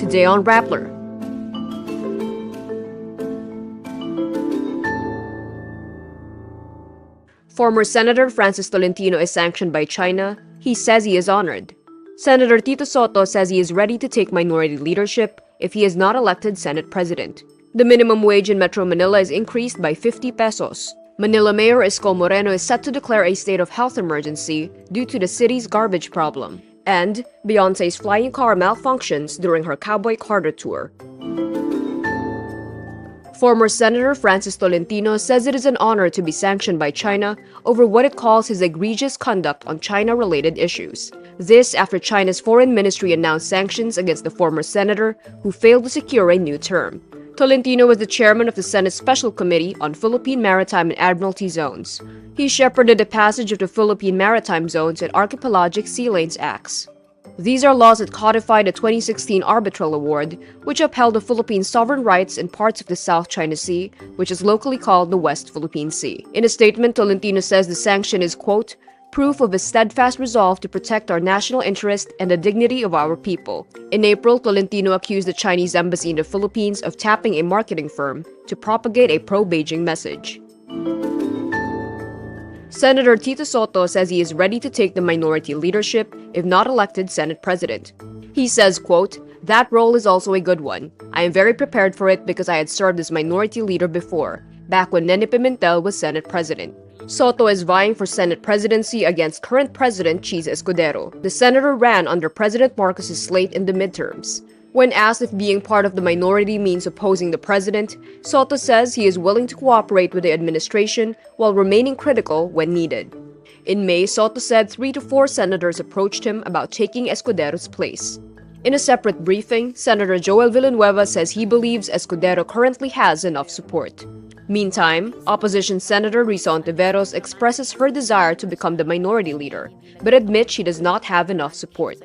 Today on Rappler. Former Senator Francis Tolentino is sanctioned by China. He says he is honored. Senator Tito Sotto says he is ready to take minority leadership if he is not elected Senate President. The minimum wage in Metro Manila is increased by 50 pesos. Manila Mayor Isko Moreno is set to declare a state of health emergency due to the city's garbage problem. And Beyonce's flying car malfunctions during her Cowboy Carter tour. Former Senator Francis Tolentino says it is an honor to be sanctioned by China over what it calls his egregious conduct on China-related issues. This after China's foreign ministry announced sanctions against the former senator who failed to secure a new term. Tolentino was the chairman of the Senate Special Committee on Philippine Maritime and Admiralty Zones. He shepherded the passage of the Philippine Maritime Zones and Archipelagic Sea Lanes Acts. These are laws that codify the 2016 Arbitral Award, which upheld the Philippines' sovereign rights in parts of the South China Sea, which is locally called the West Philippine Sea. In a statement, Tolentino says the sanction is, quote, proof of a steadfast resolve to protect our national interest and the dignity of our people. In April, Tolentino accused the Chinese embassy in the Philippines of tapping a marketing firm to propagate a pro-Beijing message. Senator Tito Sotto says he is ready to take the minority leadership if not elected Senate President. He says, quote, that role is also a good one. I am very prepared for it because I had served as minority leader before, back when Nene Pimentel was Senate President. Sotto is vying for Senate presidency against current President Cheese Escudero. The senator ran under President Marcos's slate in the midterms. When asked if being part of the minority means opposing the president, Sotto says he is willing to cooperate with the administration while remaining critical when needed. In May, Sotto said 3 to 4 senators approached him about taking Escudero's place. In a separate briefing, Senator Joel Villanueva says he believes Escudero currently has enough support. Meantime, opposition Senator Risa Ontiveros expresses her desire to become the minority leader, but admits she does not have enough support.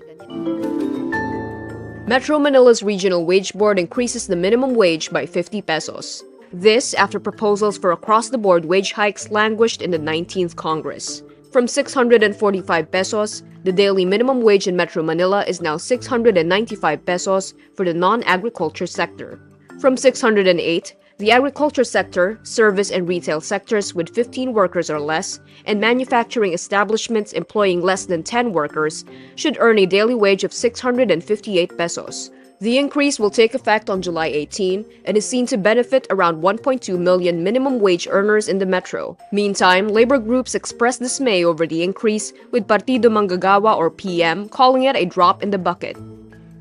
Metro Manila's Regional Wage Board increases the minimum wage by 50 pesos. This after proposals for across-the-board wage hikes languished in the 19th Congress. From 645 pesos, the daily minimum wage in Metro Manila is now 695 pesos for the non-agriculture sector. From 608, the agriculture sector, service and retail sectors with 15 workers or less, and manufacturing establishments employing less than 10 workers should earn a daily wage of 658 pesos. The increase will take effect on July 18 and is seen to benefit around 1.2 million minimum wage earners in the metro. Meantime, labor groups expressed dismay over the increase, with Partido Manggagawa or PM calling it a drop in the bucket.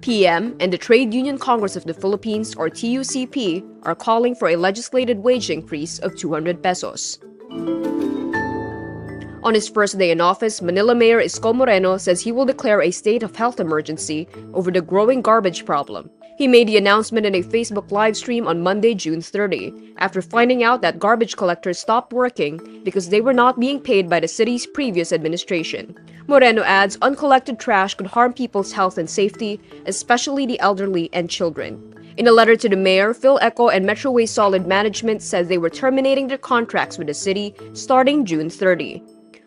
PM and the Trade Union Congress of the Philippines or TUCP are calling for a legislated wage increase of 200 pesos. On his first day in office, Manila Mayor Isko Moreno says he will declare a state of health emergency over the growing garbage problem. He made the announcement in a Facebook live stream on Monday, June 30, after finding out that garbage collectors stopped working because they were not being paid by the city's previous administration. Moreno adds uncollected trash could harm people's health and safety, especially the elderly and children. In a letter to the mayor, PhilEco and Metro Waste Solid Management says they were terminating their contracts with the city starting June 30.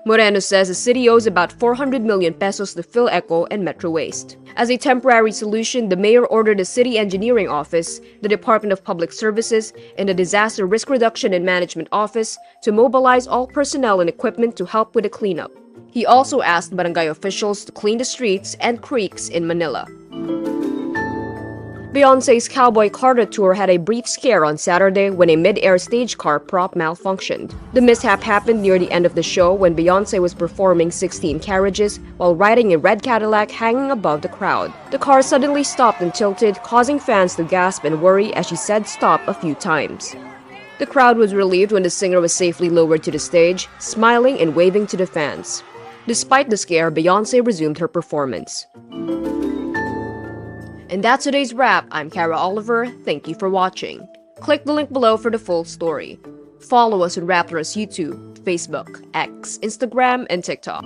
Moreno says the city owes about 400 million pesos to PhilEco and Metro Waste. As a temporary solution, the mayor ordered the City Engineering Office, the Department of Public Services, and the Disaster Risk Reduction and Management Office to mobilize all personnel and equipment to help with the cleanup. He also asked barangay officials to clean the streets and creeks in Manila. Beyonce's Cowboy Carter tour had a brief scare on Saturday when a mid-air stage car prop malfunctioned. The mishap happened near the end of the show when Beyonce was performing 16 carriages while riding a red Cadillac hanging above the crowd. The car suddenly stopped and tilted, causing fans to gasp and worry as she said stop a few times. The crowd was relieved when the singer was safely lowered to the stage, smiling and waving to the fans. Despite the scare, Beyonce resumed her performance. And that's today's wrap. I'm Kara Oliver. Thank you for watching. Click the link below for the full story. Follow us on Rappler's YouTube, Facebook, X, Instagram, and TikTok.